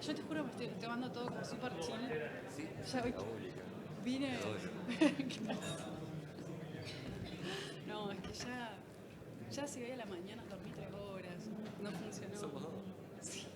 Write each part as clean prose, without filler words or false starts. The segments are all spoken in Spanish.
Yo te juro que estoy tomando todo como súper chill. Sí, Ya hoy vine... No, es que ya si hoy a la mañana dormí 3 horas. No funcionó. somos dos. Sí.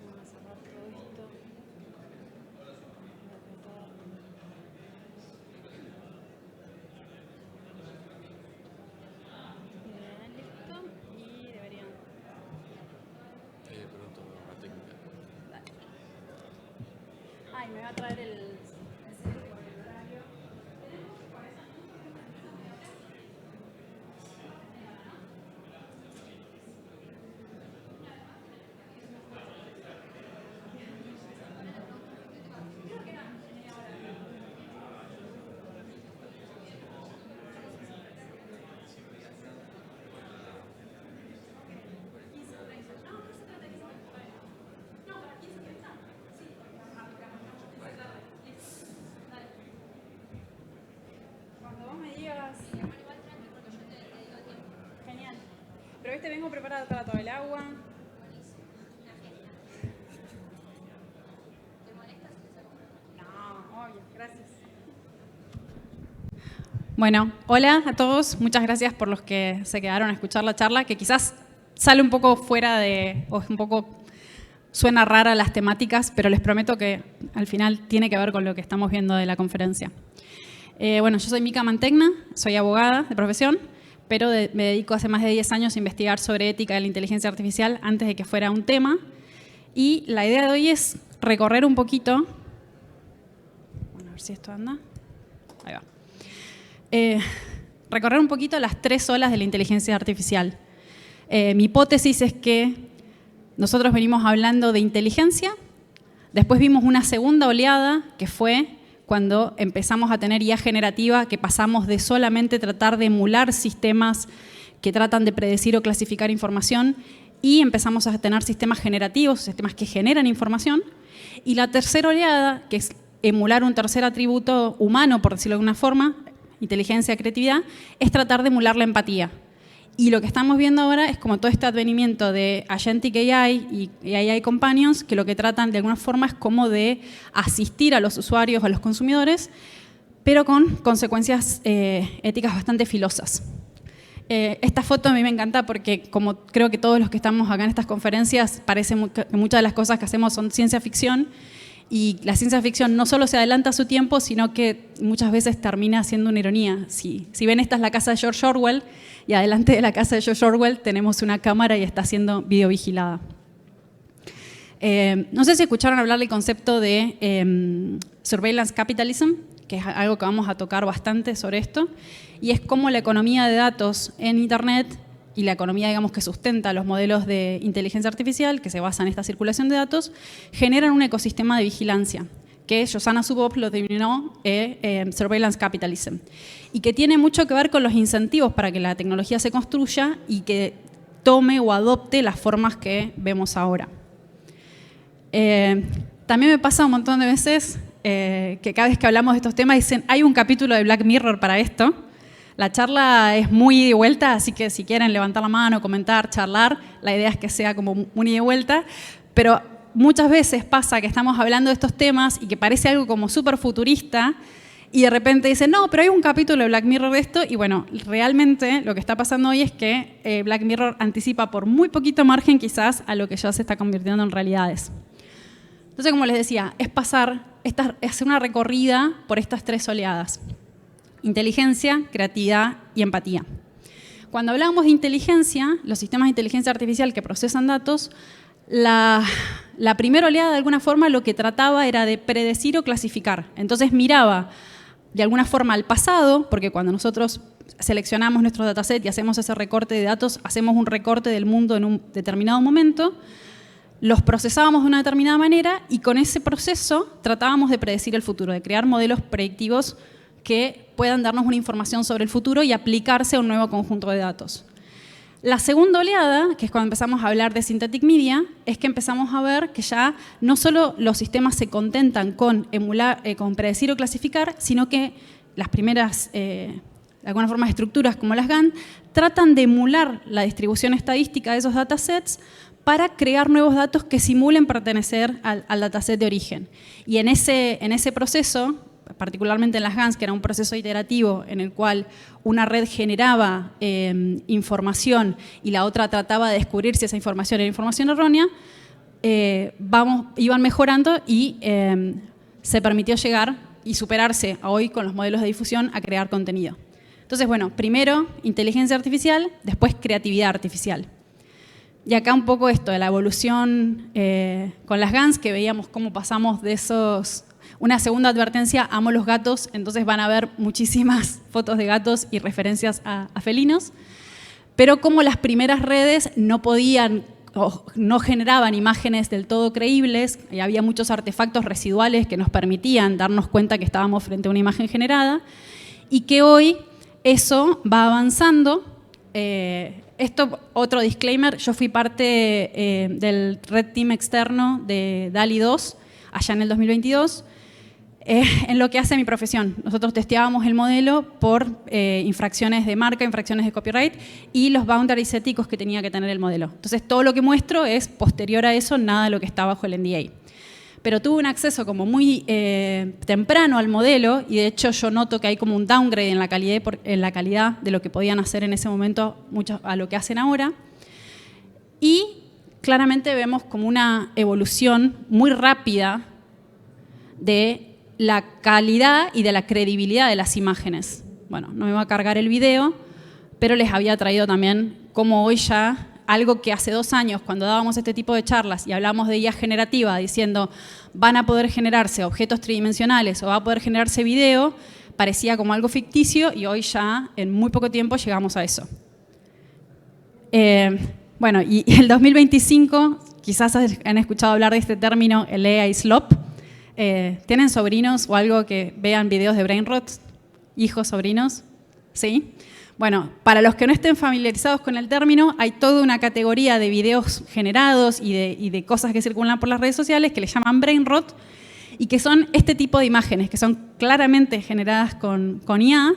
Vamos a cerrar todo esto. Voy a tratar. Listo. Y deberían... Pronto, una técnica. Dale. Ay, me va a traer el... Cuando vos me digas... Genial. Pero viste, vengo preparada para todo el agua. No, obvio, gracias. Bueno, hola a todos. Muchas gracias por los que se quedaron a escuchar la charla, que quizás sale un poco fuera de... o es un poco... suena rara las temáticas, pero les prometo que al final tiene que ver con lo que estamos viendo de la conferencia. Bueno, yo soy Mica Mantegna, soy abogada de profesión, pero me dedico hace más de 10 años a investigar sobre ética de la inteligencia artificial antes de que fuera un tema. Y la idea de hoy es recorrer un poquito... Bueno, a ver si esto anda. Ahí va. Recorrer un poquito las 3 olas de la inteligencia artificial. Mi hipótesis es que nosotros venimos hablando de inteligencia, después vimos una segunda oleada que fue cuando empezamos a tener IA generativa, que pasamos de solamente tratar de emular sistemas que tratan de predecir o clasificar información y empezamos a tener sistemas generativos, sistemas que generan información. Y la tercera oleada, que es emular un tercer atributo humano, por decirlo de alguna forma, inteligencia, creatividad, es tratar de emular la empatía. Y lo que estamos viendo ahora es como todo este advenimiento de Agentic AI y AI Companions, que lo que tratan de alguna forma es como de asistir a los usuarios o a los consumidores, pero con consecuencias éticas bastante filosas. Esta foto a mí me encanta porque, como creo que todos los que estamos acá en estas conferencias, parece que muchas de las cosas que hacemos son ciencia ficción, y la ciencia ficción no solo se adelanta a su tiempo, sino que muchas veces termina siendo una ironía. Si ven, esta es la casa de George Orwell, y adelante de la casa de George Orwell tenemos una cámara y está siendo videovigilada. No sé si escucharon hablar del concepto de surveillance capitalism, que es algo que vamos a tocar bastante sobre esto, y es cómo la economía de datos en Internet y la economía, digamos, que sustenta los modelos de inteligencia artificial, que se basan en esta circulación de datos, generan un ecosistema de vigilancia, que Shoshana Zuboff lo denominó surveillance capitalism, y que tiene mucho que ver con los incentivos para que la tecnología se construya y que tome o adopte las formas que vemos ahora. También me pasa un montón de veces que cada vez que hablamos de estos temas dicen, hay un capítulo de Black Mirror para esto. La charla es muy ida y vuelta, así que si quieren levantar la mano, comentar, charlar, la idea es que sea como un ida y vuelta, pero muchas veces pasa que estamos hablando de estos temas y que parece algo como súper futurista y de repente dicen, no, pero hay un capítulo de Black Mirror de esto, y bueno, realmente lo que está pasando hoy es que Black Mirror anticipa por muy poquito margen quizás a lo que ya se está convirtiendo en realidades. Entonces, como les decía, es hacer una recorrida por estas 3 oleadas: inteligencia, creatividad y empatía. Cuando hablamos de inteligencia, los sistemas de inteligencia artificial que procesan datos, la primera oleada de alguna forma lo que trataba era de predecir o clasificar. Entonces miraba de alguna forma al pasado, porque cuando nosotros seleccionamos nuestro dataset y hacemos ese recorte de datos, hacemos un recorte del mundo en un determinado momento, los procesábamos de una determinada manera y con ese proceso tratábamos de predecir el futuro, de crear modelos predictivos que puedan darnos una información sobre el futuro y aplicarse a un nuevo conjunto de datos. La segunda oleada, que es cuando empezamos a hablar de synthetic media, es que empezamos a ver que ya no solo los sistemas se contentan con emular, con predecir o clasificar, sino que las primeras, de alguna forma, estructuras como las GAN, tratan de emular la distribución estadística de esos datasets para crear nuevos datos que simulen pertenecer al dataset de origen. Y en ese proceso, particularmente en las GANs, que era un proceso iterativo en el cual una red generaba información y la otra trataba de descubrir si esa información era información errónea, iban mejorando y se permitió llegar y superarse a hoy con los modelos de difusión a crear contenido. Entonces, bueno, primero inteligencia artificial, después creatividad artificial. Y acá un poco esto de la evolución con las GANs, que veíamos cómo pasamos de esos... Una segunda advertencia, amo los gatos, entonces van a ver muchísimas fotos de gatos y referencias a felinos, pero como las primeras redes no podían o no generaban imágenes del todo creíbles, y había muchos artefactos residuales que nos permitían darnos cuenta que estábamos frente a una imagen generada, y que hoy eso va avanzando. Esto, otro disclaimer, yo fui parte del Red Team externo de DALL-E 2, allá en el 2022, en lo que hace mi profesión. Nosotros testeábamos el modelo por infracciones de marca, infracciones de copyright y los boundaries éticos que tenía que tener el modelo. Entonces, todo lo que muestro es posterior a eso, nada de lo que está bajo el NDA. Pero tuve un acceso como muy temprano al modelo y de hecho yo noto que hay como un downgrade en la calidad de lo que podían hacer en ese momento a lo que hacen ahora. Y claramente vemos como una evolución muy rápida de la calidad y de la credibilidad de las imágenes. Bueno, no me va a cargar el video, pero les había traído también como hoy ya algo que hace 2 años, cuando dábamos este tipo de charlas y hablamos de IA generativa, diciendo van a poder generarse objetos tridimensionales o va a poder generarse video, parecía como algo ficticio y hoy ya en muy poco tiempo llegamos a eso. Bueno, y el 2025, quizás han escuchado hablar de este término, el AI slop. ¿Tienen sobrinos o algo que vean videos de brain rot? ¿Hijos, sobrinos? ¿Sí? Bueno, para los que no estén familiarizados con el término, hay toda una categoría de videos generados y de cosas que circulan por las redes sociales que le llaman brain rot y que son este tipo de imágenes, que son claramente generadas con IA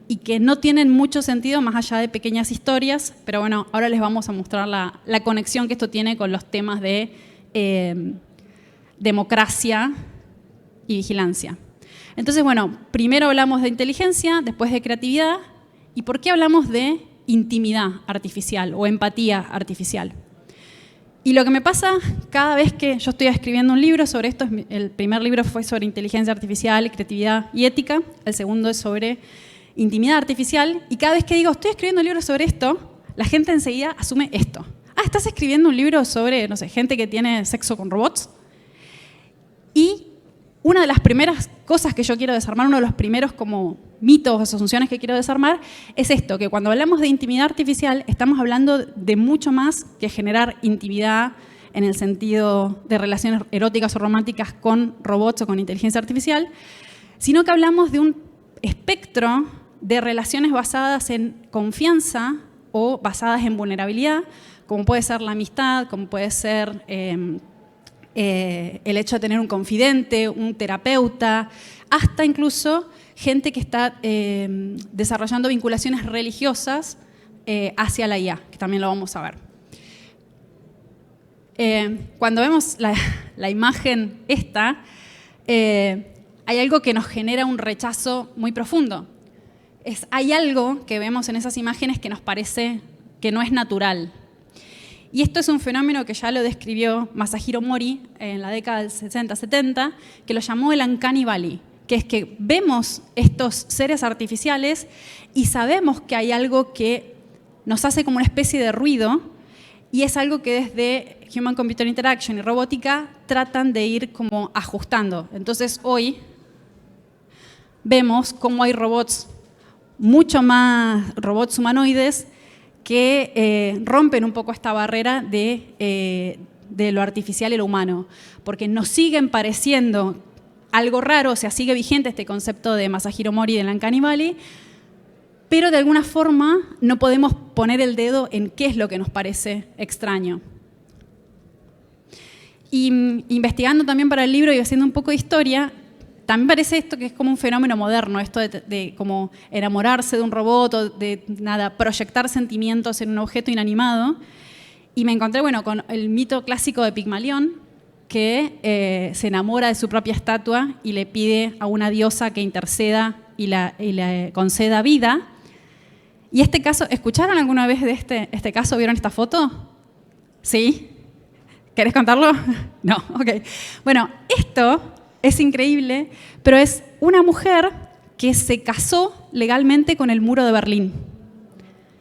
y que no tienen mucho sentido más allá de pequeñas historias, pero bueno, ahora les vamos a mostrar la conexión que esto tiene con los temas de democracia y vigilancia. Entonces, bueno, primero hablamos de inteligencia, después de creatividad. ¿Y por qué hablamos de intimidad artificial o empatía artificial? Y lo que me pasa cada vez que yo estoy escribiendo un libro sobre esto, el primer libro fue sobre inteligencia artificial, creatividad y ética, el segundo es sobre intimidad artificial, y cada vez que digo, estoy escribiendo un libro sobre esto, la gente enseguida asume esto. Ah, ¿estás escribiendo un libro sobre, no sé, gente que tiene sexo con robots? Y una de las primeras cosas que yo quiero desarmar, uno de los primeros como mitos o asunciones que quiero desarmar, es esto, que cuando hablamos de intimidad artificial estamos hablando de mucho más que generar intimidad en el sentido de relaciones eróticas o románticas con robots o con inteligencia artificial, sino que hablamos de un espectro de relaciones basadas en confianza o basadas en vulnerabilidad, como puede ser la amistad, como puede ser el hecho de tener un confidente, un terapeuta, hasta incluso gente que está desarrollando vinculaciones religiosas hacia la IA, que también lo vamos a ver. Cuando vemos la imagen esta, hay algo que nos genera un rechazo muy profundo. Hay algo que vemos en esas imágenes que nos parece que no es natural. Y esto es un fenómeno que ya lo describió Masahiro Mori en la década del 60-70, que lo llamó el Uncanny Valley, que es que vemos estos seres artificiales y sabemos que hay algo que nos hace como una especie de ruido, y es algo que desde Human Computer Interaction y robótica tratan de ir como ajustando. Entonces hoy vemos cómo hay robots, mucho más robots humanoides, que rompen un poco esta barrera de lo artificial y lo humano, porque nos siguen pareciendo algo raro, o sea, sigue vigente este concepto de Masahiro Mori del Uncanny Valley, pero de alguna forma no podemos poner el dedo en qué es lo que nos parece extraño. Y investigando también para el libro y haciendo un poco de historia, también parece esto que es como un fenómeno moderno, esto de como enamorarse de un robot o de proyectar sentimientos en un objeto inanimado. Y me encontré con el mito clásico de Pigmalión, que se enamora de su propia estatua y le pide a una diosa que interceda y le conceda vida. Y este caso, ¿escucharon alguna vez de este caso? ¿Vieron esta foto? ¿Sí? ¿Querés contarlo? No, ok. Bueno, esto es increíble, pero es una mujer que se casó legalmente con el muro de Berlín.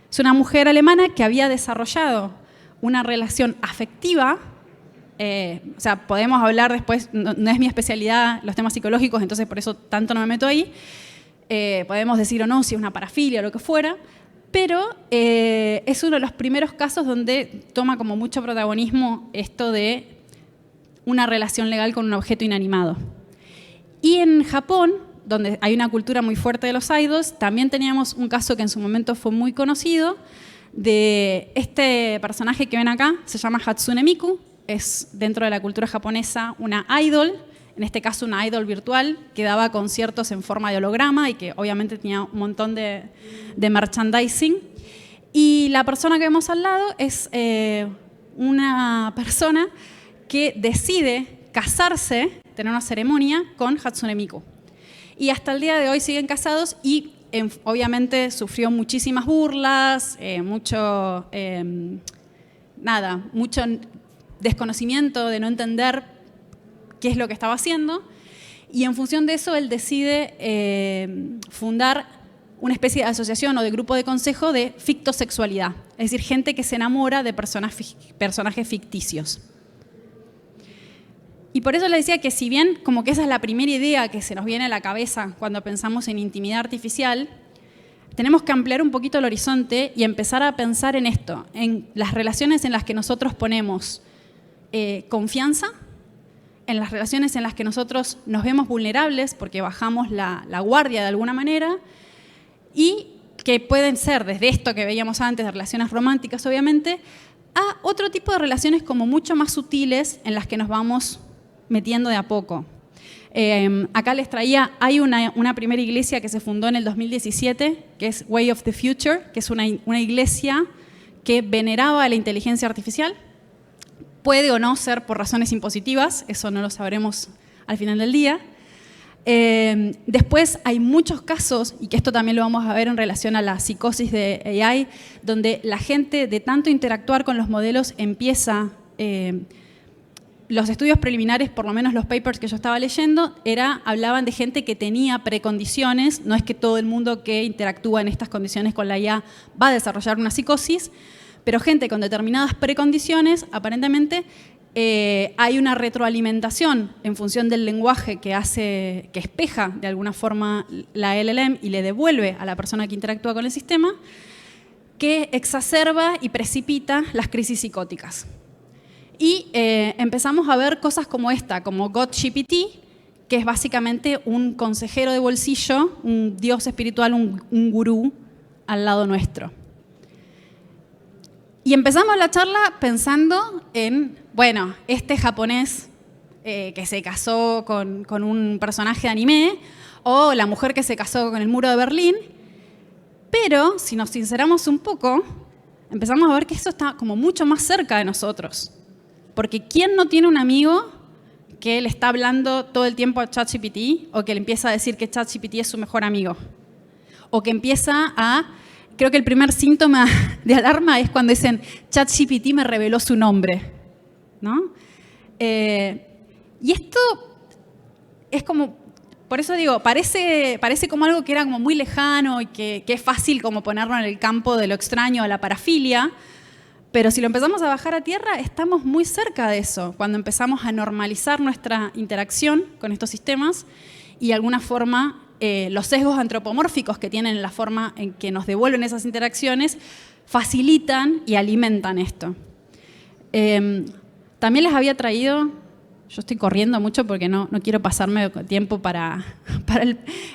Es una mujer alemana que había desarrollado una relación afectiva, o sea, podemos hablar después, no es mi especialidad los temas psicológicos, entonces por eso tanto no me meto ahí, podemos decir o no si es una parafilia o lo que fuera, pero es uno de los primeros casos donde toma como mucho protagonismo esto de una relación legal con un objeto inanimado. Y en Japón, donde hay una cultura muy fuerte de los idols, también teníamos un caso que en su momento fue muy conocido, de este personaje que ven acá, se llama Hatsune Miku, es dentro de la cultura japonesa una idol, en este caso una idol virtual, que daba conciertos en forma de holograma y que obviamente tenía un montón de merchandising. Y la persona que vemos al lado es una persona que decide casarse, tener una ceremonia con Hatsune Miku. Y hasta el día de hoy siguen casados y obviamente sufrió muchísimas burlas, mucho desconocimiento de no entender qué es lo que estaba haciendo, y en función de eso él decide fundar una especie de asociación o de grupo de consejo de fictosexualidad, es decir, gente que se enamora de personajes ficticios. Y por eso le decía que si bien como que esa es la primera idea que se nos viene a la cabeza cuando pensamos en intimidad artificial, tenemos que ampliar un poquito el horizonte y empezar a pensar en esto, en las relaciones en las que nosotros ponemos confianza, en las relaciones en las que nosotros nos vemos vulnerables porque bajamos la guardia de alguna manera, y que pueden ser desde esto que veíamos antes, de relaciones románticas obviamente, a otro tipo de relaciones como mucho más sutiles en las que nos vamos metiendo de a poco. Acá les traía, hay una primera iglesia que se fundó en el 2017, que es Way of the Future, que es una iglesia que veneraba a la inteligencia artificial. Puede o no ser por razones impositivas, eso no lo sabremos al final del día. Después hay muchos casos, y que esto también lo vamos a ver en relación a la psicosis de AI, donde la gente de tanto interactuar con los modelos empieza... los estudios preliminares, por lo menos los papers que yo estaba leyendo, hablaban de gente que tenía precondiciones, no es que todo el mundo que interactúa en estas condiciones con la IA va a desarrollar una psicosis, pero gente con determinadas precondiciones, aparentemente hay una retroalimentación en función del lenguaje que espeja de alguna forma la LLM y le devuelve a la persona que interactúa con el sistema, que exacerba y precipita las crisis psicóticas. Y empezamos a ver cosas como esta, como GodGPT, que es básicamente un consejero de bolsillo, un dios espiritual, un gurú al lado nuestro. Y empezamos la charla pensando en, bueno, este japonés que se casó con un personaje de anime, o la mujer que se casó con el muro de Berlín, pero si nos sinceramos un poco, empezamos a ver que eso está como mucho más cerca de nosotros. Porque ¿quién no tiene un amigo que le está hablando todo el tiempo a ChatGPT o que le empieza a decir que ChatGPT es su mejor amigo? O que empieza creo que el primer síntoma de alarma es cuando dicen ChatGPT me reveló su nombre, ¿no? Y esto es como, por eso digo, parece como algo que era como muy lejano y que es fácil como ponerlo en el campo de lo extraño, de la parafilia. Pero si lo empezamos a bajar a tierra, estamos muy cerca de eso, cuando empezamos a normalizar nuestra interacción con estos sistemas y de alguna forma los sesgos antropomórficos que tienen la forma en que nos devuelven esas interacciones facilitan y alimentan esto. También les había traído Yo estoy corriendo mucho porque no quiero pasarme tiempo para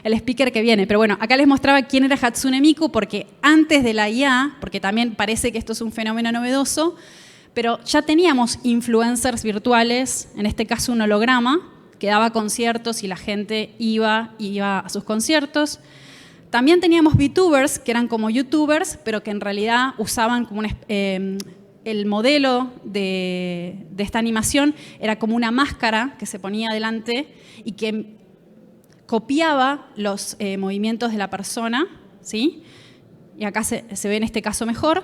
el speaker que viene. Pero bueno, acá les mostraba quién era Hatsune Miku, porque antes de la IA, porque también parece que esto es un fenómeno novedoso, pero ya teníamos influencers virtuales, en este caso un holograma, que daba conciertos y la gente iba a sus conciertos. También teníamos VTubers, que eran como YouTubers, pero que en realidad usaban como el modelo de esta animación era como una máscara que se ponía delante y que copiaba los movimientos de la persona, ¿sí? Y acá se ve en este caso mejor.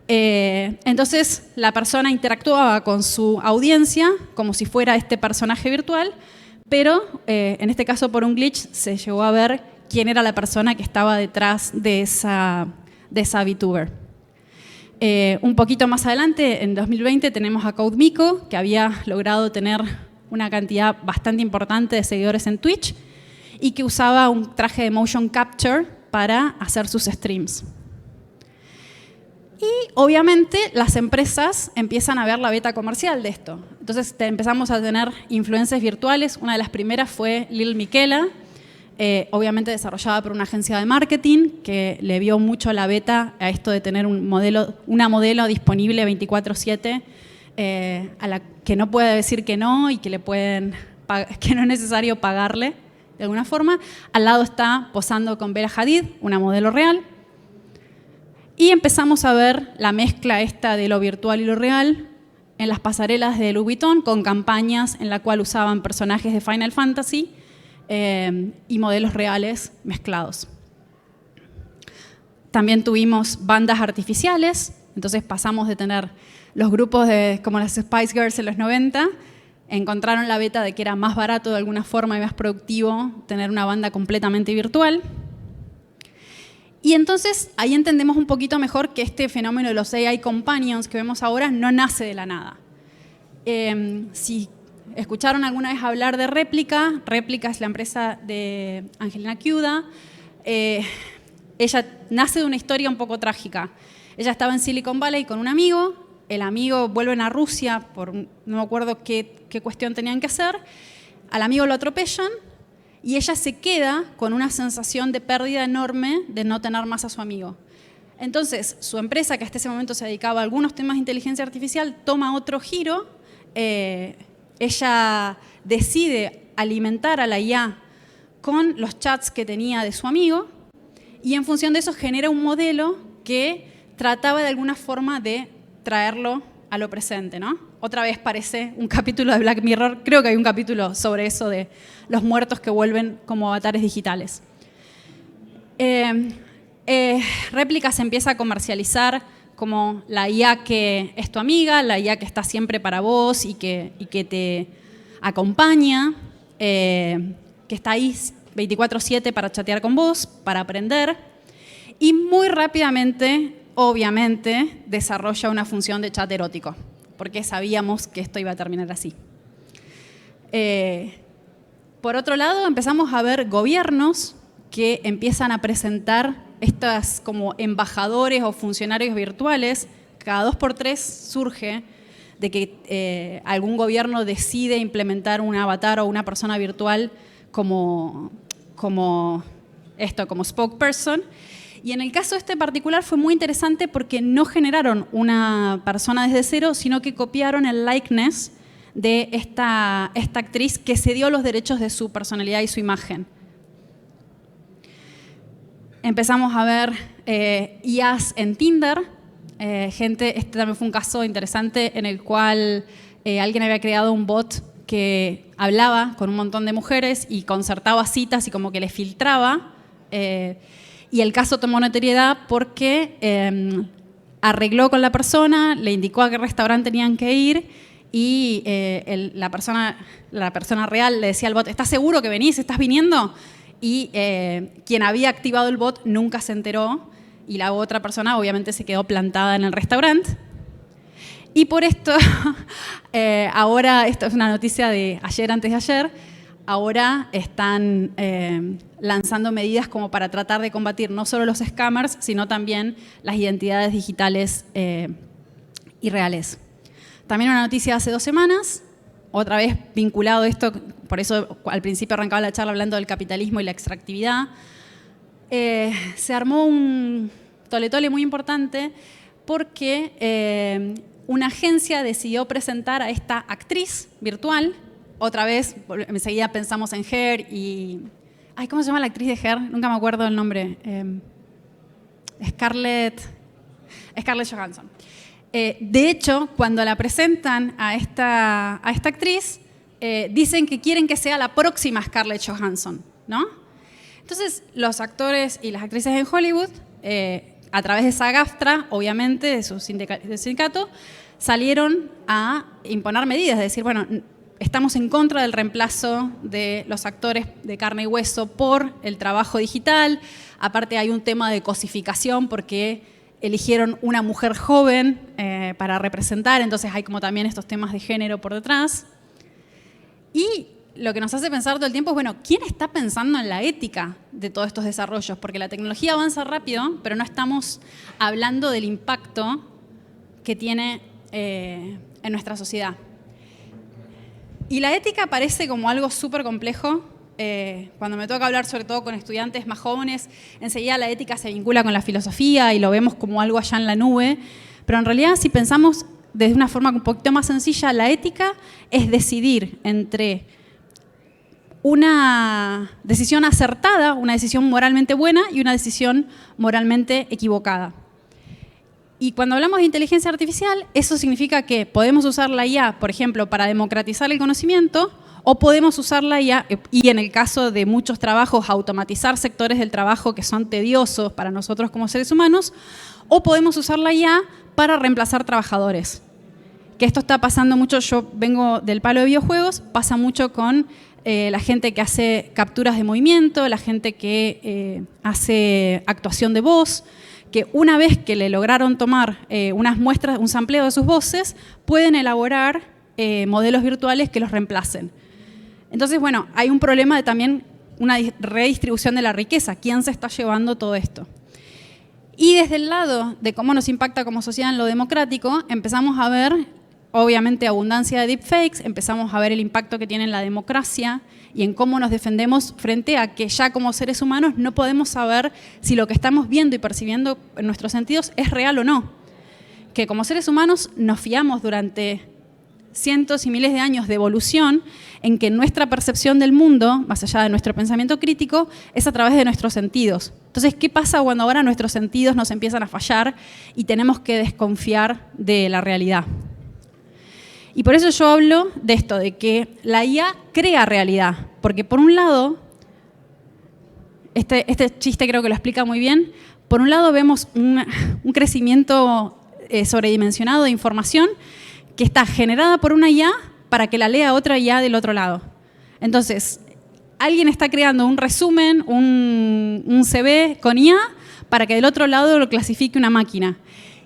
Entonces la persona interactuaba con su audiencia como si fuera este personaje virtual, pero en este caso por un glitch se llegó a ver quién era la persona que estaba detrás de esa VTuber. Un poquito más adelante, en 2020, tenemos a CodeMiko, que había logrado tener una cantidad bastante importante de seguidores en Twitch y que usaba un traje de motion capture para hacer sus streams. Y obviamente las empresas empiezan a ver la beta comercial de esto. Entonces empezamos a tener influencers virtuales. Una de las primeras fue Lil Miquela, obviamente desarrollada por una agencia de marketing que le vio mucho la beta a esto de tener una modelo disponible 24/7 a la que no puede decir que no y que no es necesario pagarle de alguna forma. Al lado está posando con Bella Hadid, una modelo real. Y empezamos a ver la mezcla esta de lo virtual y lo real en las pasarelas de Louis Vuitton con campañas en la cual usaban personajes de Final Fantasy y modelos reales mezclados. También tuvimos bandas artificiales, entonces pasamos de tener los grupos como las Spice Girls en los 90, encontraron la beta de que era más barato de alguna forma y más productivo tener una banda completamente virtual. Y entonces ahí entendemos un poquito mejor que este fenómeno de los AI Companions que vemos ahora no nace de la nada. Si escucharon alguna vez hablar de Réplica, Réplica es la empresa de Angelina Chiuda. Ella nace de una historia un poco trágica. Ella estaba en Silicon Valley con un amigo, el amigo vuelven a Rusia por no me acuerdo qué cuestión tenían que hacer, al amigo lo atropellan y ella se queda con una sensación de pérdida enorme de no tener más a su amigo. Entonces, su empresa, que hasta ese momento se dedicaba a algunos temas de inteligencia artificial, toma otro giro. Ella decide alimentar a la IA con los chats que tenía de su amigo y en función de eso genera un modelo que trataba de alguna forma de traerlo a lo presente, ¿no? Otra vez parece un capítulo de Black Mirror, creo que hay un capítulo sobre eso de los muertos que vuelven como avatares digitales. Réplica se empieza a comercializar como la IA que es tu amiga, la IA que está siempre para vos y que te acompaña, que está ahí 24/7 para chatear con vos, para aprender. Y muy rápidamente, obviamente, desarrolla una función de chat erótico, porque sabíamos que esto iba a terminar así. Por otro lado, empezamos a ver gobiernos que empiezan a presentar estas como embajadores o funcionarios virtuales. Cada 2x3 surge de que algún gobierno decide implementar un avatar o una persona virtual como spokesperson. Y en el caso este particular fue muy interesante porque no generaron una persona desde cero, sino que copiaron el likeness de esta actriz que cedió los derechos de su personalidad y su imagen. Empezamos a ver IAs en Tinder. Este también fue un caso interesante en el cual alguien había creado un bot que hablaba con un montón de mujeres y concertaba citas y como que les filtraba. Y el caso tomó notoriedad porque arregló con la persona, le indicó a qué restaurante tenían que ir y la persona real le decía al bot, ¿estás seguro que venís? ¿Estás viniendo? Y quien había activado el bot nunca se enteró y la otra persona obviamente se quedó plantada en el restaurante. Y por esto, ahora, esto es una noticia de ayer, antes de ayer, ahora están lanzando medidas como para tratar de combatir no solo los scammers, sino también las identidades digitales irreales. También una noticia de hace 2 semanas, otra vez vinculado a esto, por eso al principio arrancaba la charla hablando del capitalismo y la extractividad, se armó un tole-tole muy importante porque una agencia decidió presentar a esta actriz virtual. Otra vez, enseguida pensamos en Her y... Ay, ¿cómo se llama la actriz de Her? Nunca me acuerdo el nombre. Scarlett Johansson. De hecho, cuando la presentan a esta actriz, dicen que quieren que sea la próxima Scarlett Johansson, ¿no? Entonces, los actores y las actrices en Hollywood, a través de SAG-AFTRA, obviamente, de su sindicato, salieron a imponer medidas, es decir, bueno, estamos en contra del reemplazo de los actores de carne y hueso por el trabajo digital. Aparte hay un tema de cosificación porque eligieron una mujer joven para representar, entonces hay como también estos temas de género por detrás. Y lo que nos hace pensar todo el tiempo es, bueno, ¿quién está pensando en la ética de todos estos desarrollos? Porque la tecnología avanza rápido, pero no estamos hablando del impacto que tiene en nuestra sociedad. Y la ética parece como algo súper complejo. Cuando me toca hablar sobre todo con estudiantes más jóvenes, enseguida la ética se vincula con la filosofía y lo vemos como algo allá en la nube. Pero en realidad, si pensamos desde una forma un poquito más sencilla, la ética es decidir entre una decisión acertada, una decisión moralmente buena y una decisión moralmente equivocada. Y cuando hablamos de inteligencia artificial, eso significa que podemos usar la IA, por ejemplo, para democratizar el conocimiento, o podemos usar la IA, y en el caso de muchos trabajos, automatizar sectores del trabajo que son tediosos para nosotros como seres humanos, o podemos usar la IA para reemplazar trabajadores. Que esto está pasando mucho, yo vengo del palo de videojuegos, pasa mucho con la gente que hace capturas de movimiento, la gente que hace actuación de voz, que una vez que le lograron tomar unas muestras, un sampleo de sus voces, pueden elaborar modelos virtuales que los reemplacen. Entonces, bueno, hay un problema de también una redistribución de la riqueza. ¿Quién se está llevando todo esto? Y desde el lado de cómo nos impacta como sociedad en lo democrático, empezamos a ver, obviamente, abundancia de deepfakes, empezamos a ver el impacto que tiene en la democracia y en cómo nos defendemos frente a que ya como seres humanos no podemos saber si lo que estamos viendo y percibiendo en nuestros sentidos es real o no. Que como seres humanos nos fiamos durante cientos y miles de años de evolución en que nuestra percepción del mundo, más allá de nuestro pensamiento crítico, es a través de nuestros sentidos. Entonces, ¿qué pasa cuando ahora nuestros sentidos nos empiezan a fallar y tenemos que desconfiar de la realidad? Y por eso yo hablo de esto, de que la IA crea realidad. Porque por un lado, este chiste creo que lo explica muy bien, por un lado vemos un crecimiento sobredimensionado de información que está generada por una IA para que la lea otra IA del otro lado. Entonces, alguien está creando un resumen, un CV con IA para que del otro lado lo clasifique una máquina.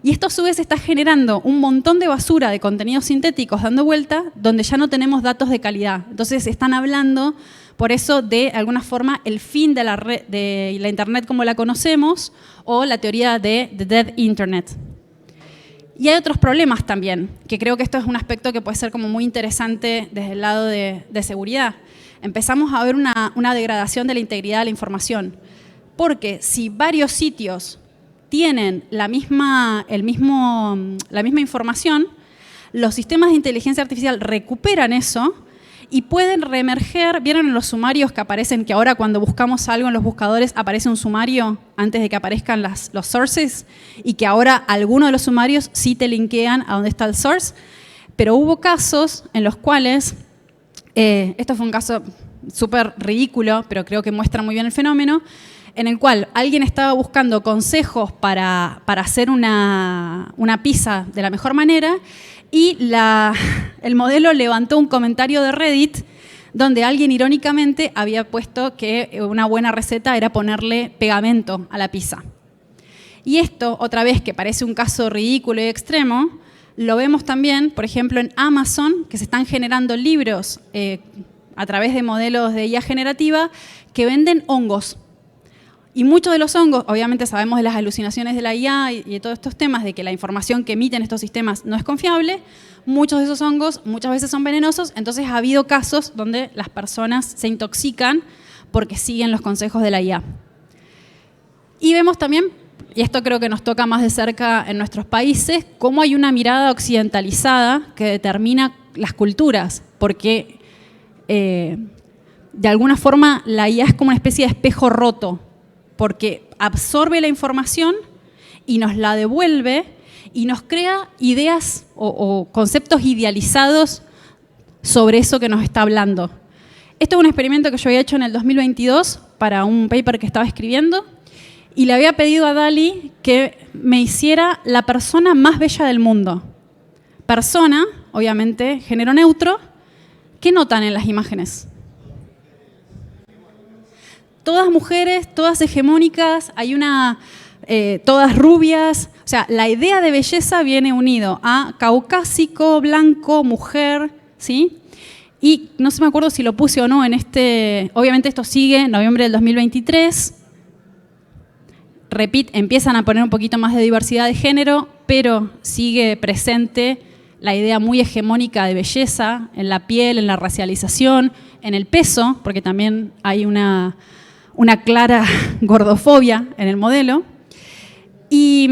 Y esto a su vez está generando un montón de basura de contenidos sintéticos dando vuelta donde ya no tenemos datos de calidad. Entonces están hablando, por eso, de alguna forma el fin de la Internet como la conocemos o la teoría de The Dead Internet. Y hay otros problemas también, que creo que esto es un aspecto que puede ser como muy interesante desde el lado de seguridad. Empezamos a ver una degradación de la integridad de la información. Porque si varios sitios tienen la misma información, los sistemas de inteligencia artificial recuperan eso y pueden reemerger. ¿Vieron en los sumarios que aparecen, que ahora cuando buscamos algo en los buscadores aparece un sumario antes de que aparezcan los sources? Y que ahora algunos de los sumarios sí te linkean a dónde está el source. Pero hubo casos en los cuales, esto fue un caso súper ridículo, pero creo que muestra muy bien el fenómeno, en el cual alguien estaba buscando consejos para hacer una pizza de la mejor manera y el modelo levantó un comentario de Reddit donde alguien irónicamente había puesto que una buena receta era ponerle pegamento a la pizza. Y esto, otra vez, que parece un caso ridículo y extremo, lo vemos también, por ejemplo, en Amazon, que se están generando libros a través de modelos de IA generativa que venden hongos. Y muchos de los hongos, obviamente sabemos de las alucinaciones de la IA y de todos estos temas, de que la información que emiten estos sistemas no es confiable, muchos de esos hongos muchas veces son venenosos, entonces ha habido casos donde las personas se intoxican porque siguen los consejos de la IA. Y vemos también, y esto creo que nos toca más de cerca en nuestros países, cómo hay una mirada occidentalizada que determina las culturas, porque de alguna forma la IA es como una especie de espejo roto, porque absorbe la información y nos la devuelve y nos crea ideas o conceptos idealizados sobre eso que nos está hablando. Esto es un experimento que yo había hecho en el 2022 para un paper que estaba escribiendo y le había pedido a DALL-E que me hiciera la persona más bella del mundo. Persona, obviamente, género neutro. ¿Qué notan en las imágenes? Todas mujeres, todas hegemónicas, hay todas rubias. O sea, la idea de belleza viene unido a caucásico, blanco, mujer, ¿sí? Y no me acuerdo si lo puse o no en obviamente esto sigue en noviembre del 2023. Empiezan a poner un poquito más de diversidad de género, pero sigue presente la idea muy hegemónica de belleza en la piel, en la racialización, en el peso, porque también hay una clara gordofobia en el modelo. Y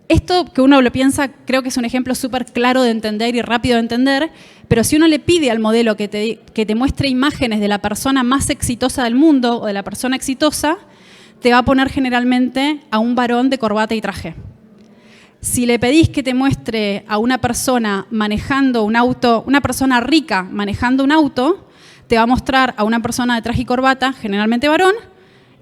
esto que uno lo piensa, creo que es un ejemplo súper claro de entender y rápido de entender, pero si uno le pide al modelo que te muestre imágenes de la persona más exitosa del mundo o de la persona exitosa, te va a poner generalmente a un varón de corbata y traje. Si le pedís que te muestre a una persona manejando un auto, una persona rica manejando un auto, te va a mostrar a una persona de traje y corbata, generalmente varón,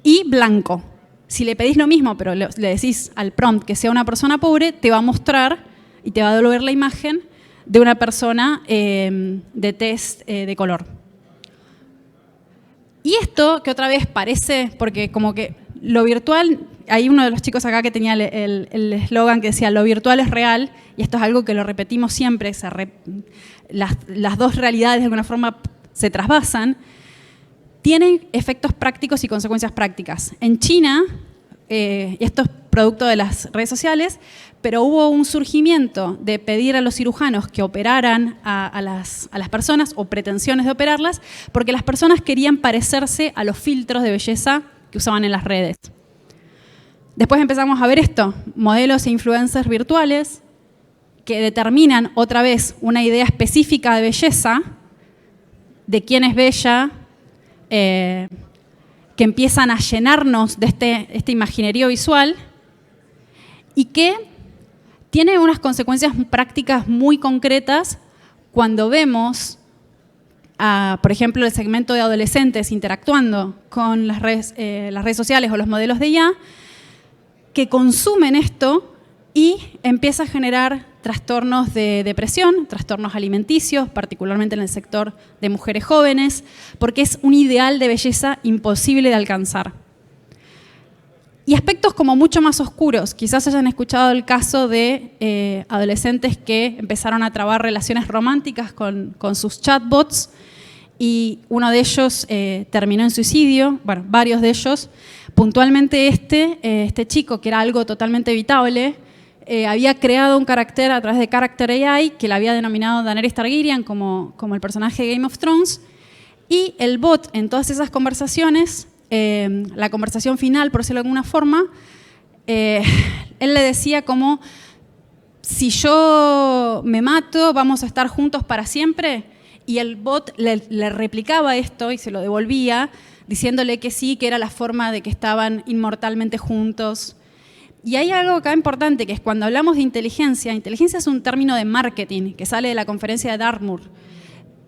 y blanco. Si le pedís lo mismo, pero le decís al prompt que sea una persona pobre, te va a mostrar y te va a devolver la imagen de una persona de tez de color. Y esto, que otra vez parece, porque como que lo virtual, hay uno de los chicos acá que tenía el eslogan que decía, lo virtual es real, y esto es algo que lo repetimos siempre, las dos realidades de alguna forma se trasvasan, tienen efectos prácticos y consecuencias prácticas. En China, y esto es producto de las redes sociales, pero hubo un surgimiento de pedir a los cirujanos que operaran a las personas o pretensiones de operarlas, porque las personas querían parecerse a los filtros de belleza que usaban en las redes. Después empezamos a ver esto, modelos e influencers virtuales que determinan otra vez una idea específica de belleza, de quién es bella, que empiezan a llenarnos de este imaginerío visual y que tiene unas consecuencias prácticas muy concretas cuando vemos, por ejemplo, el segmento de adolescentes interactuando con las redes sociales o los modelos de IA, que consumen esto y empieza a generar trastornos de depresión, trastornos alimenticios, particularmente en el sector de mujeres jóvenes, porque es un ideal de belleza imposible de alcanzar. Y aspectos como mucho más oscuros, quizás hayan escuchado el caso de adolescentes que empezaron a trabar relaciones románticas con sus chatbots y uno de ellos terminó en suicidio, bueno, varios de ellos. Puntualmente este chico, que era algo totalmente evitable, había creado un carácter a través de Character AI que le había denominado Daenerys Targaryen como el personaje de Game of Thrones, y el bot en todas esas conversaciones, la conversación final, por decirlo de alguna forma, él le decía como, si yo me mato, vamos a estar juntos para siempre, y el bot le replicaba esto y se lo devolvía, diciéndole que sí, que era la forma de que estaban inmortalmente juntos. Y hay algo acá importante, que es cuando hablamos de inteligencia es un término de marketing que sale de la conferencia de Dartmouth,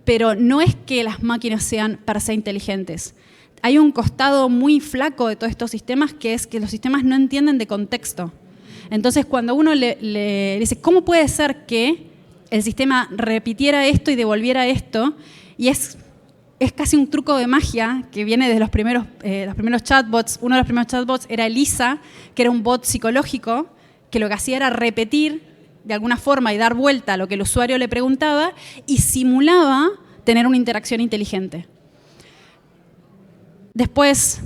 pero no es que las máquinas sean per se inteligentes. Hay un costado muy flaco de todos estos sistemas, que es que los sistemas no entienden de contexto. Entonces, cuando uno le dice, ¿cómo puede ser que el sistema repitiera esto y devolviera esto? Y es casi un truco de magia que viene desde los primeros chatbots. Uno de los primeros chatbots era Elisa, que era un bot psicológico, que lo que hacía era repetir de alguna forma y dar vuelta a lo que el usuario le preguntaba y simulaba tener una interacción inteligente. Después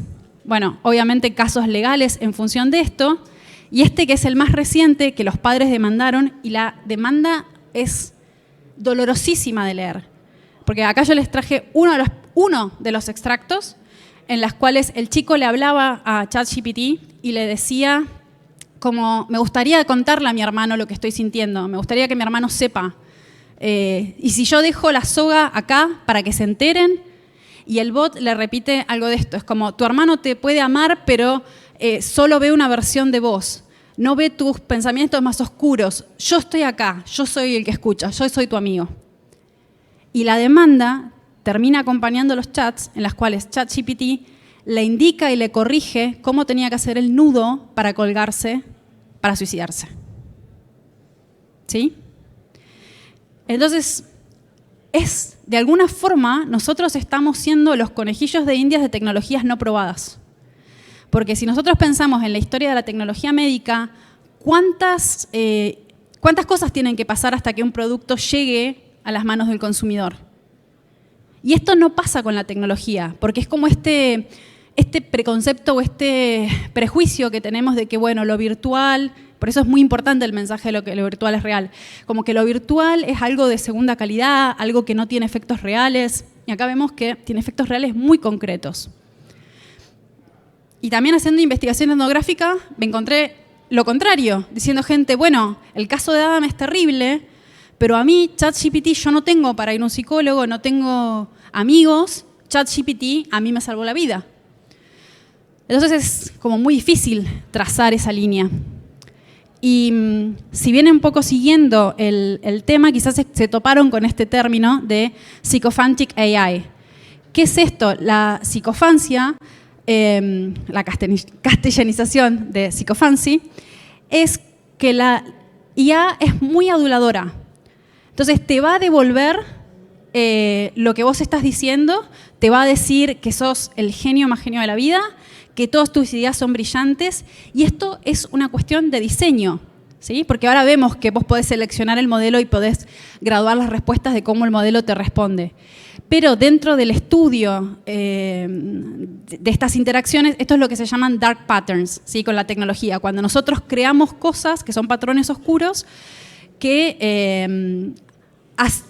bueno, obviamente casos legales en función de esto, y este que es el más reciente, que los padres demandaron, y la demanda es dolorosísima de leer. Porque acá yo les traje uno de los extractos en los cuales el chico le hablaba a ChatGPT y le decía como, me gustaría contarle a mi hermano lo que estoy sintiendo, me gustaría que mi hermano sepa. Y si yo dejo la soga acá para que se enteren, y el bot le repite algo de esto, es como, tu hermano te puede amar, pero solo ve una versión de vos, no ve tus pensamientos más oscuros. Yo estoy acá, yo soy el que escucha, yo soy tu amigo. Y la demanda termina acompañando los chats en las cuales ChatGPT le indica y le corrige cómo tenía que hacer el nudo para colgarse, para suicidarse. ¿Sí? Entonces, de alguna forma, nosotros estamos siendo los conejillos de indias de tecnologías no probadas. Porque si nosotros pensamos en la historia de la tecnología médica, ¿cuántas cosas tienen que pasar hasta que un producto llegue a las manos del consumidor? Y esto no pasa con la tecnología, porque es como este preconcepto o este prejuicio que tenemos de que, bueno, lo virtual, por eso es muy importante el mensaje de que lo virtual es real, como que lo virtual es algo de segunda calidad, algo que no tiene efectos reales, y acá vemos que tiene efectos reales muy concretos. Y también haciendo investigación etnográfica me encontré lo contrario, diciendo gente, bueno, el caso de Adam es terrible, pero a mí, ChatGPT, yo no tengo para ir a un psicólogo, no tengo amigos, ChatGPT a mí me salvó la vida. Entonces es como muy difícil trazar esa línea. Y si vienen un poco siguiendo el tema, quizás se toparon con este término de Psychophantic AI. ¿Qué es esto? La psicofancia, la castellanización de psychophancy, es que la IA es muy aduladora. Entonces te va a devolver lo que vos estás diciendo, te va a decir que sos el genio más genio de la vida, que todas tus ideas son brillantes, y esto es una cuestión de diseño, ¿sí? Porque ahora vemos que vos podés seleccionar el modelo y podés graduar las respuestas de cómo el modelo te responde. Pero dentro del estudio de estas interacciones, esto es lo que se llaman dark patterns, ¿sí? Con la tecnología, cuando nosotros creamos cosas que son patrones oscuros que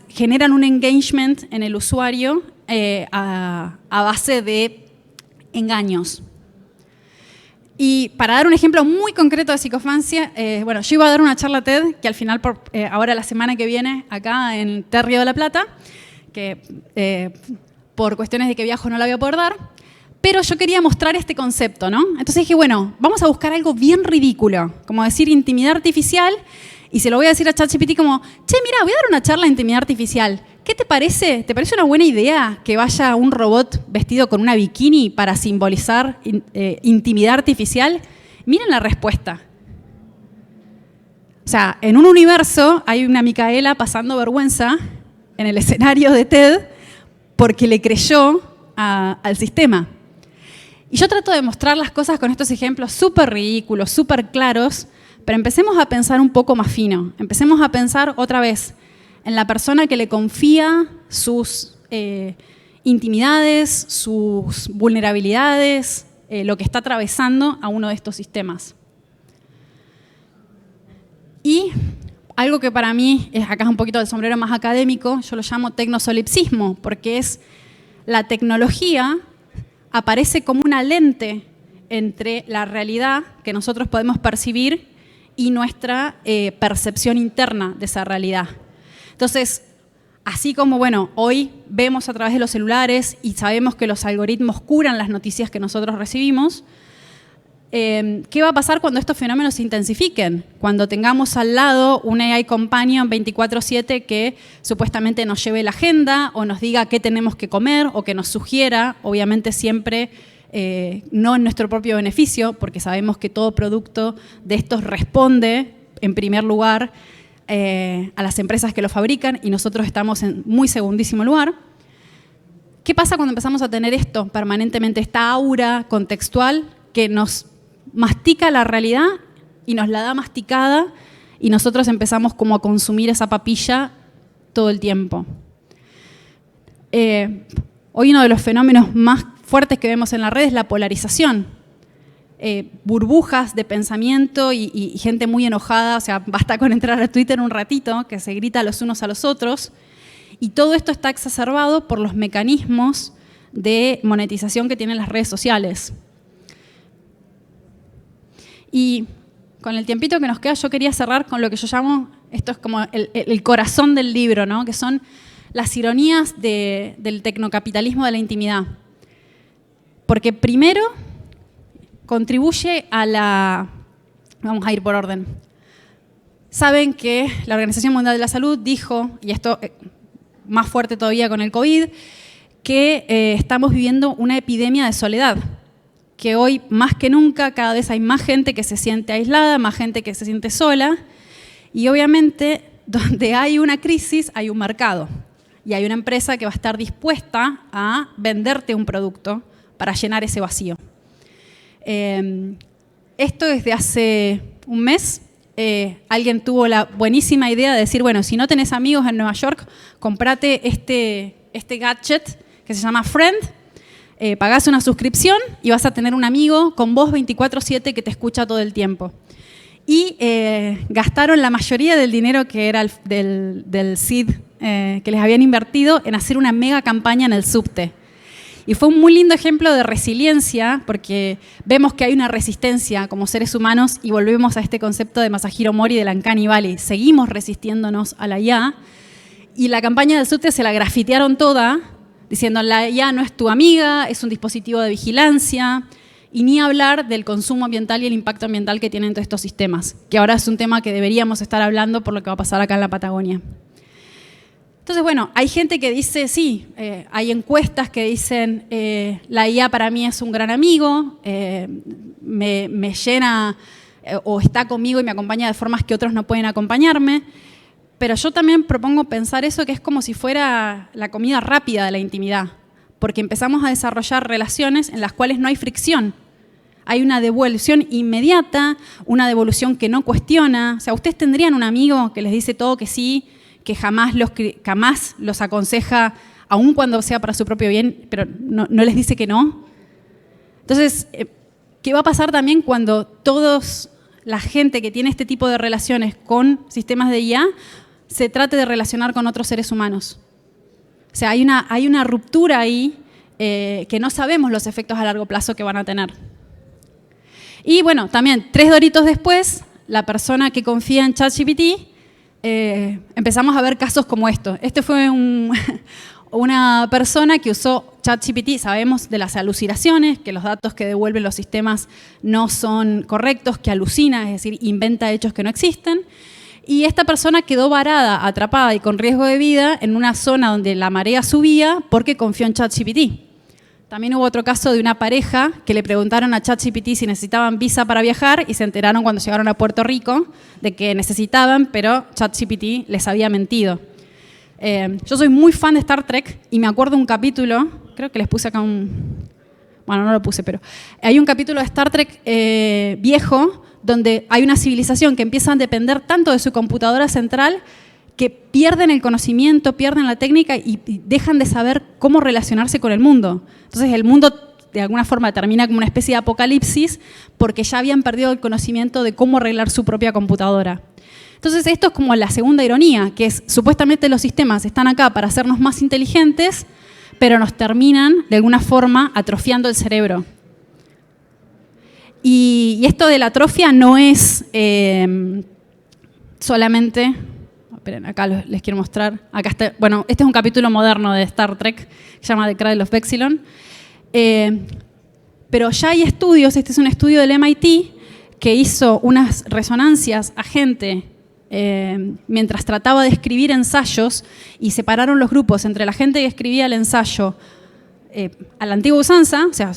generan un engagement en el usuario a base de engaños. Y para dar un ejemplo muy concreto de psicofancia, bueno, yo iba a dar una charla TED, que al final, ahora la semana que viene, acá en TED Río de la Plata, que por cuestiones de que viajo no la voy a poder dar, pero yo quería mostrar este concepto, ¿no? Entonces dije, bueno, vamos a buscar algo bien ridículo, como decir intimidad artificial, y se lo voy a decir a ChatGPT como, che, mira, voy a dar una charla de intimidad artificial. ¿Qué te parece? ¿Te parece una buena idea que vaya un robot vestido con una bikini para simbolizar intimidad artificial? Miren la respuesta. O sea, en un universo hay una Micaela pasando vergüenza en el escenario de TED porque le creyó al sistema. Y yo trato de mostrar las cosas con estos ejemplos súper ridículos, súper claros, pero empecemos a pensar un poco más fino. Empecemos a pensar otra vez en la persona que le confía sus intimidades, sus vulnerabilidades, lo que está atravesando a uno de estos sistemas. Y algo que para mí, acá es un poquito del sombrero más académico, yo lo llamo tecnosolipsismo, porque es la tecnología aparece como una lente entre la realidad que nosotros podemos percibir y nuestra percepción interna de esa realidad. Entonces, así como, bueno, hoy vemos a través de los celulares y sabemos que los algoritmos curan las noticias que nosotros recibimos, ¿qué va a pasar cuando estos fenómenos se intensifiquen? Cuando tengamos al lado un AI companion 24/7 que supuestamente nos lleve la agenda o nos diga qué tenemos que comer o que nos sugiera, obviamente siempre no en nuestro propio beneficio, porque sabemos que todo producto de estos responde, en primer lugar, a las empresas que lo fabrican y nosotros estamos en muy segundísimo lugar. ¿Qué pasa cuando empezamos a tener esto permanentemente, esta aura contextual que nos mastica la realidad y nos la da masticada y nosotros empezamos como a consumir esa papilla todo el tiempo? Hoy uno de los fenómenos más fuertes que vemos en la red es la polarización. Burbujas de pensamiento y gente muy enojada, o sea, basta con entrar a Twitter un ratito, que se grita los unos a los otros. Y todo esto está exacerbado por los mecanismos de monetización que tienen las redes sociales. Y con el tiempito que nos queda, yo quería cerrar con lo que yo llamo, esto es como el corazón del libro, ¿no? Que son las ironías del tecnocapitalismo de la intimidad. Porque primero contribuye a la... Vamos a ir por orden. Saben que la Organización Mundial de la Salud dijo, y esto más fuerte todavía con el COVID, que estamos viviendo una epidemia de soledad, que hoy más que nunca cada vez hay más gente que se siente aislada, más gente que se siente sola, y obviamente donde hay una crisis hay un mercado, y hay una empresa que va a estar dispuesta a venderte un producto para llenar ese vacío. Esto desde hace un mes, alguien tuvo la buenísima idea de decir, bueno, si no tenés amigos en Nueva York, comprate este gadget que se llama Friend, pagás una suscripción y vas a tener un amigo con vos 24/7 que te escucha todo el tiempo. Y gastaron la mayoría del dinero que era del seed que les habían invertido en hacer una mega campaña en el subte. Y fue un muy lindo ejemplo de resiliencia, porque vemos que hay una resistencia como seres humanos y volvemos a este concepto de Masahiro Mori del Uncanny Valley. Seguimos resistiéndonos a la IA y la campaña del subte se la grafitearon toda, diciendo la IA no es tu amiga, es un dispositivo de vigilancia, y ni hablar del consumo ambiental y el impacto ambiental que tienen todos estos sistemas, que ahora es un tema que deberíamos estar hablando por lo que va a pasar acá en la Patagonia. Entonces, bueno, hay gente que dice, sí, hay encuestas que dicen la IA para mí es un gran amigo, me llena o está conmigo y me acompaña de formas que otros no pueden acompañarme, pero yo también propongo pensar eso, que es como si fuera la comida rápida de la intimidad, porque empezamos a desarrollar relaciones en las cuales no hay fricción. Hay una devolución inmediata, una devolución que no cuestiona. O sea, ustedes tendrían un amigo que les dice todo que sí, que jamás los aconseja, aun cuando sea para su propio bien, pero no les dice que no. Entonces, ¿qué va a pasar también cuando todos la gente que tiene este tipo de relaciones con sistemas de IA se trate de relacionar con otros seres humanos? O sea, hay una ruptura ahí que no sabemos los efectos a largo plazo que van a tener. Y bueno, también 3 doritos después, la persona que confía en ChatGPT, empezamos a ver casos como esto. Este fue una persona que usó ChatGPT, sabemos de las alucinaciones, que los datos que devuelven los sistemas no son correctos, que alucina, es decir, inventa hechos que no existen. Y esta persona quedó varada, atrapada y con riesgo de vida en una zona donde la marea subía porque confió en ChatGPT. También hubo otro caso de una pareja que le preguntaron a ChatGPT si necesitaban visa para viajar y se enteraron cuando llegaron a Puerto Rico de que necesitaban, pero ChatGPT les había mentido. Yo soy muy fan de Star Trek y me acuerdo un capítulo, creo que les puse acá bueno, no lo puse, pero hay un capítulo de Star Trek viejo donde hay una civilización que empieza a depender tanto de su computadora central que pierden el conocimiento, pierden la técnica y dejan de saber cómo relacionarse con el mundo. Entonces el mundo de alguna forma termina como una especie de apocalipsis porque ya habían perdido el conocimiento de cómo arreglar su propia computadora. Entonces esto es como la segunda ironía, que es supuestamente los sistemas están acá para hacernos más inteligentes, pero nos terminan de alguna forma atrofiando el cerebro. Y esto de la atrofia no es solamente... Esperen, acá les quiero mostrar. Acá está, bueno, este es un capítulo moderno de Star Trek, que se llama The Cradle of Vexilon. Pero ya hay estudios, este es un estudio del MIT, que hizo unas resonancias a gente mientras trataba de escribir ensayos y separaron los grupos entre la gente que escribía el ensayo a la antigua usanza, o sea,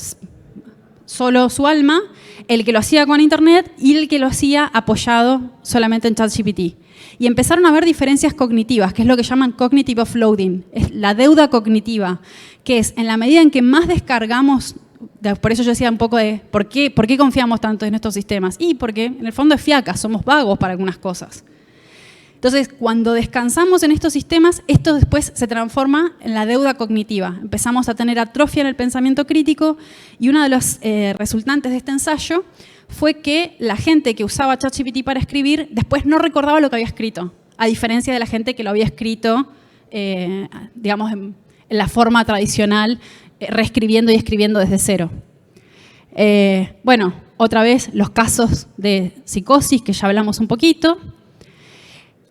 solo su alma, el que lo hacía con internet y el que lo hacía apoyado solamente en ChatGPT. Y empezaron a haber diferencias cognitivas, que es lo que llaman cognitive offloading, es la deuda cognitiva, que es en la medida en que más descargamos, por eso yo decía un poco de ¿por qué confiamos tanto en estos sistemas? Y porque en el fondo es fiaca, somos vagos para algunas cosas. Entonces, cuando descansamos en estos sistemas, esto después se transforma en la deuda cognitiva. Empezamos a tener atrofia en el pensamiento crítico y uno de los resultantes de este ensayo fue que la gente que usaba ChatGPT para escribir después no recordaba lo que había escrito, a diferencia de la gente que lo había escrito, digamos, en la forma tradicional, reescribiendo y escribiendo desde cero. Bueno, otra vez los casos de psicosis, que ya hablamos un poquito.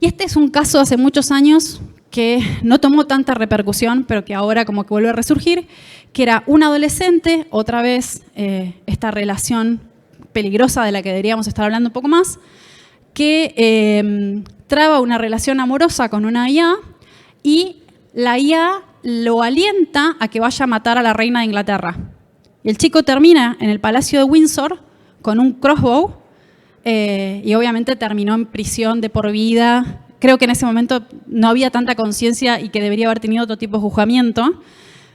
Y este es un caso hace muchos años que no tomó tanta repercusión, pero que ahora como que vuelve a resurgir, que era un adolescente, otra vez esta relación peligrosa de la que deberíamos estar hablando un poco más, que traba una relación amorosa con una IA y la IA lo alienta a que vaya a matar a la reina de Inglaterra. Y el chico termina en el Palacio de Windsor con un crossbow y obviamente terminó en prisión de por vida. Creo que en ese momento no había tanta conciencia y que debería haber tenido otro tipo de juzgamiento,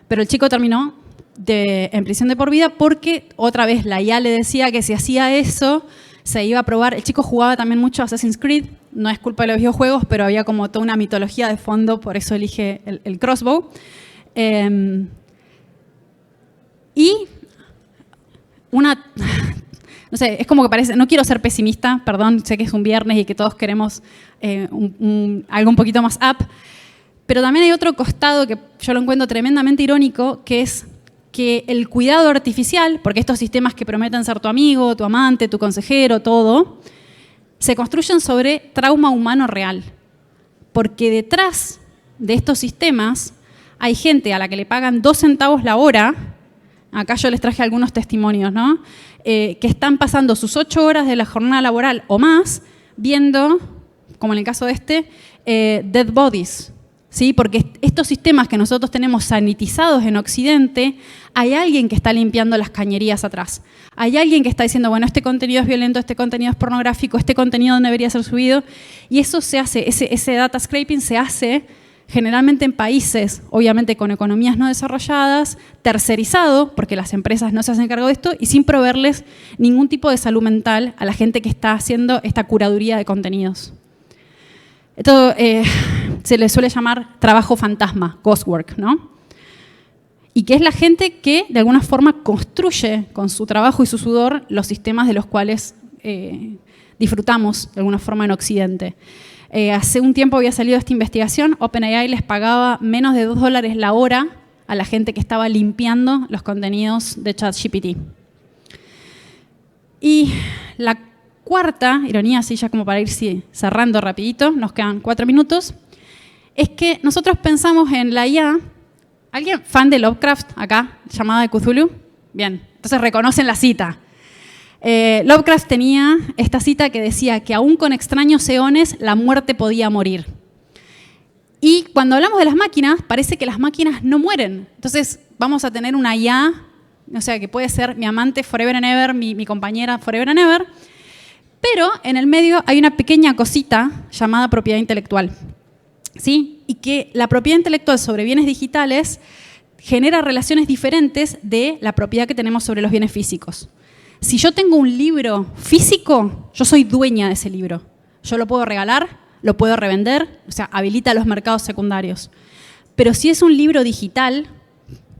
pero el chico terminó en prisión de por vida porque otra vez la IA le decía que si hacía eso se iba a probar. El chico jugaba también mucho Assassin's Creed, no es culpa de los videojuegos, pero había como toda una mitología de fondo, por eso elige el crossbow. Y no sé, es como que parece, no quiero ser pesimista, perdón, sé que es un viernes y que todos queremos algo un poquito más up, pero también hay otro costado que yo lo encuentro tremendamente irónico, que es que el cuidado artificial, porque estos sistemas que prometen ser tu amigo, tu amante, tu consejero, todo, se construyen sobre trauma humano real. Porque detrás de estos sistemas hay gente a la que le pagan 2 centavos la hora, acá yo les traje algunos testimonios, ¿no? Que están pasando sus 8 horas de la jornada laboral o más viendo, como en el caso de este, dead bodies. ¿Sí? Porque estos sistemas que nosotros tenemos sanitizados en Occidente, hay alguien que está limpiando las cañerías atrás. Hay alguien que está diciendo, bueno, este contenido es violento, este contenido es pornográfico, este contenido no debería ser subido. Y eso se hace, ese data scraping se hace generalmente en países, obviamente con economías no desarrolladas, tercerizado, porque las empresas no se hacen cargo de esto, y sin proveerles ningún tipo de salud mental a la gente que está haciendo esta curaduría de contenidos. Esto se le suele llamar trabajo fantasma, ghost work, ¿no? Y que es la gente que de alguna forma construye con su trabajo y su sudor los sistemas de los cuales disfrutamos de alguna forma en Occidente. Hace un tiempo había salido esta investigación, OpenAI les pagaba menos de $2 la hora a la gente que estaba limpiando los contenidos de ChatGPT. Y la cuarta ironía, así ya como para ir cerrando rapidito, nos quedan 4 minutos, es que nosotros pensamos en la IA. ¿Alguien fan de Lovecraft acá, llamada de Cthulhu? Bien, entonces reconocen la cita. Lovecraft tenía esta cita que decía que aún con extraños eones la muerte podía morir. Y cuando hablamos de las máquinas, parece que las máquinas no mueren. Entonces vamos a tener una IA, o sea, que puede ser mi amante forever and ever, mi compañera forever and ever, pero en el medio hay una pequeña cosita llamada propiedad intelectual, ¿sí? Y que la propiedad intelectual sobre bienes digitales genera relaciones diferentes de la propiedad que tenemos sobre los bienes físicos. Si yo tengo un libro físico, yo soy dueña de ese libro. Yo lo puedo regalar, lo puedo revender, o sea, habilita los mercados secundarios. Pero si es un libro digital,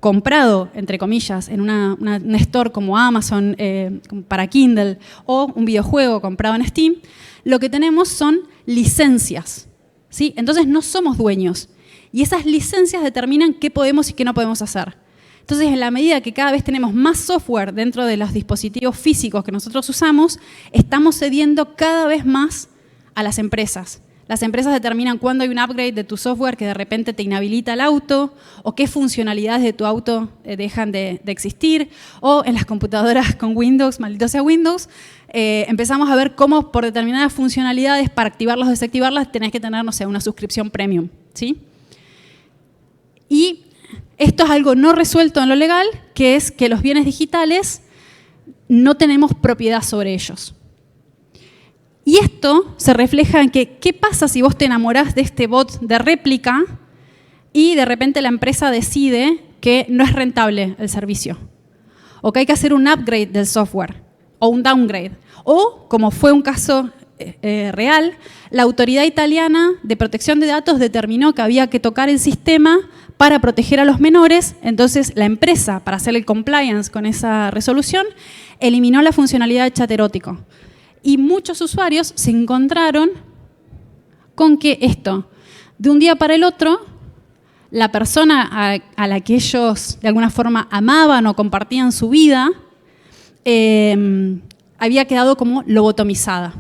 comprado, entre comillas, en una store como Amazon para Kindle o un videojuego comprado en Steam, lo que tenemos son licencias, ¿sí? Entonces no somos dueños y esas licencias determinan qué podemos y qué no podemos hacer. Entonces, en la medida que cada vez tenemos más software dentro de los dispositivos físicos que nosotros usamos, estamos cediendo cada vez más a las empresas. Las empresas determinan cuándo hay un upgrade de tu software que de repente te inhabilita el auto, o qué funcionalidades de tu auto dejan de existir, o en las computadoras con Windows, maldito sea Windows, empezamos a ver cómo por determinadas funcionalidades, para activarlas o desactivarlas, tenés que tener, no sé, una suscripción premium, ¿sí? Y esto es algo no resuelto en lo legal, que es que los bienes digitales no tenemos propiedad sobre ellos. Y esto se refleja en que, ¿qué pasa si vos te enamorás de este bot de réplica y de repente la empresa decide que no es rentable el servicio? O que hay que hacer un upgrade del software, o un downgrade. O, como fue un caso real, la autoridad italiana de protección de datos determinó que había que tocar el sistema para proteger a los menores. Entonces la empresa, para hacer el compliance con esa resolución, eliminó la funcionalidad de chat erótico. Y muchos usuarios se encontraron con que esto, de un día para el otro, la persona a la que ellos de alguna forma amaban o compartían su vida, había quedado como lobotomizada.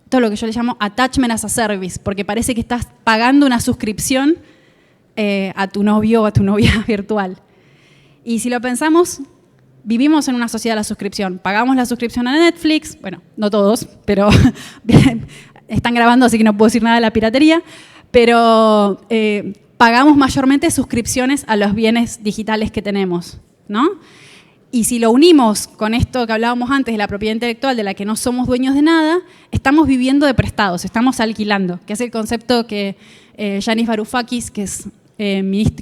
Todo lo que yo le llamo attachment as a service, porque parece que estás pagando una suscripción a tu novio o a tu novia virtual. Y si lo pensamos, vivimos en una sociedad de la suscripción. Pagamos la suscripción a Netflix, bueno, no todos, pero están grabando, así que no puedo decir nada de la piratería, pero pagamos mayormente suscripciones a los bienes digitales que tenemos, ¿no? Y si lo unimos con esto que hablábamos antes de la propiedad intelectual, de la que no somos dueños de nada, estamos viviendo de prestados, estamos alquilando, que es el concepto que Yanis Varoufakis, que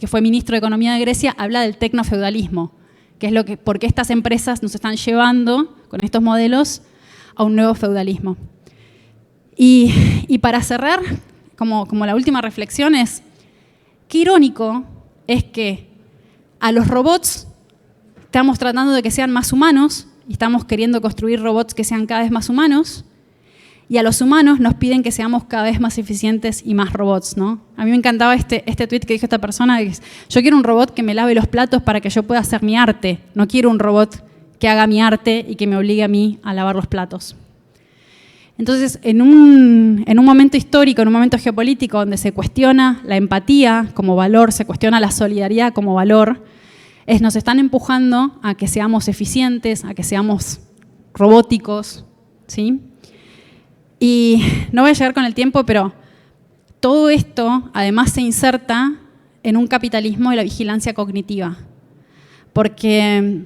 fue ministro de Economía de Grecia, habla del tecnofeudalismo, que es por qué estas empresas nos están llevando con estos modelos a un nuevo feudalismo. Y para cerrar, como la última reflexión es, qué irónico es que a los robots estamos tratando de que sean más humanos y estamos queriendo construir robots que sean cada vez más humanos, y a los humanos nos piden que seamos cada vez más eficientes y más robots, ¿no? A mí me encantaba este tweet que dijo esta persona, que es, yo quiero un robot que me lave los platos para que yo pueda hacer mi arte, no quiero un robot que haga mi arte y que me obligue a mí a lavar los platos. Entonces, en un momento histórico, en un momento geopolítico donde se cuestiona la empatía como valor, se cuestiona la solidaridad como valor, nos están empujando a que seamos eficientes, a que seamos robóticos, ¿sí? Y no voy a llegar con el tiempo, pero todo esto además se inserta en un capitalismo de la vigilancia cognitiva. Porque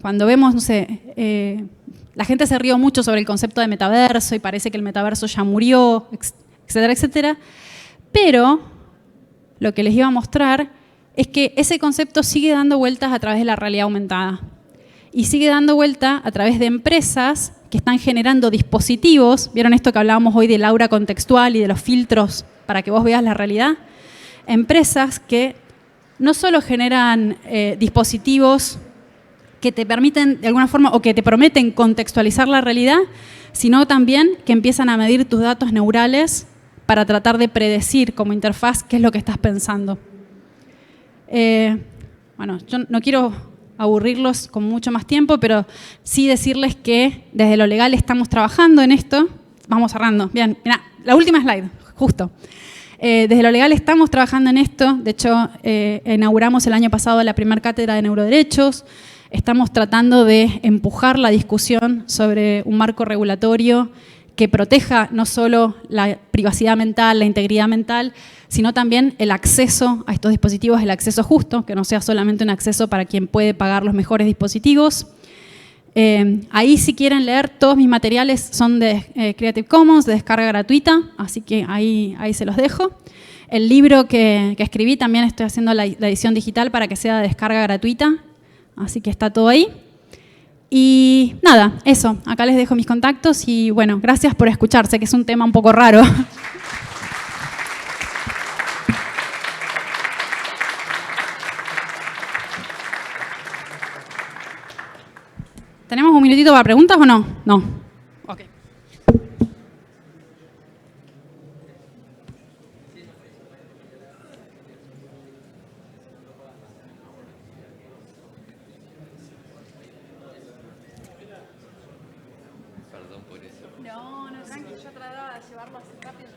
cuando vemos, no sé, la gente se rió mucho sobre el concepto de metaverso y parece que el metaverso ya murió, etcétera, etcétera. Pero lo que les iba a mostrar es que ese concepto sigue dando vueltas a través de la realidad aumentada. Y sigue dando vuelta a través de empresas que están generando dispositivos. ¿Vieron esto que hablábamos hoy del aura contextual y de los filtros para que vos veas la realidad? Empresas que no solo generan dispositivos que te permiten de alguna forma o que te prometen contextualizar la realidad, sino también que empiezan a medir tus datos neurales para tratar de predecir como interfaz qué es lo que estás pensando. Bueno, yo no quiero aburrirlos con mucho más tiempo, pero sí decirles que desde lo legal estamos trabajando en esto. Vamos cerrando. Bien, mirá, la última slide, justo. Desde lo legal estamos trabajando en esto. De hecho, inauguramos el año pasado la primera cátedra de neuroderechos. Estamos tratando de empujar la discusión sobre un marco regulatorio que proteja no solo la privacidad mental, la integridad mental, sino también el acceso a estos dispositivos, el acceso justo, que no sea solamente un acceso para quien puede pagar los mejores dispositivos. Ahí, si quieren leer, todos mis materiales son de Creative Commons, de descarga gratuita, así que ahí se los dejo. El libro que escribí también estoy haciendo la edición digital para que sea de descarga gratuita, así que está todo ahí. Y nada, eso, acá les dejo mis contactos y bueno, gracias por escuchar, sé que es un tema un poco raro. ¿Tenemos un minutito para preguntas o no? No. Ok. No, tranqui, yo trataba de llevarlo así rápido.